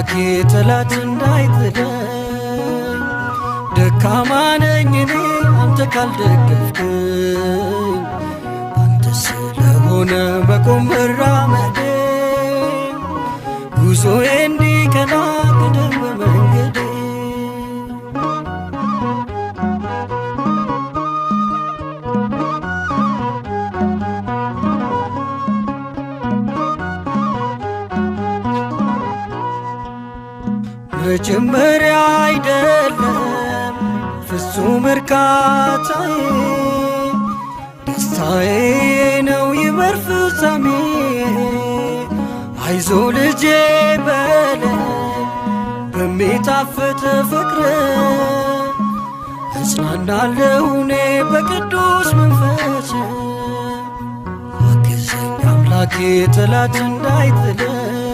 አምላኬ ጠላት እንዳይጥለኝ ደካማ ነኝ እኔ አንተ ካልደገፍከኝ አንተ ስለሆነ መቆም መራመዴ ጉዞዬ እንዲቀና ቅደም በመንገዴ መጀመሪያ አይደለም ፍጹም እርካታዬ ደስታዬ ነው ይመር ፍጻሜ አይዞ ልጄ በለኝ በሚጣፍጥ ፍቅር እጽናናለሁ እኔ በቅዱስ መንፈስ አግዘኝ አምላኬ ጠላት እንዳይጥለኝ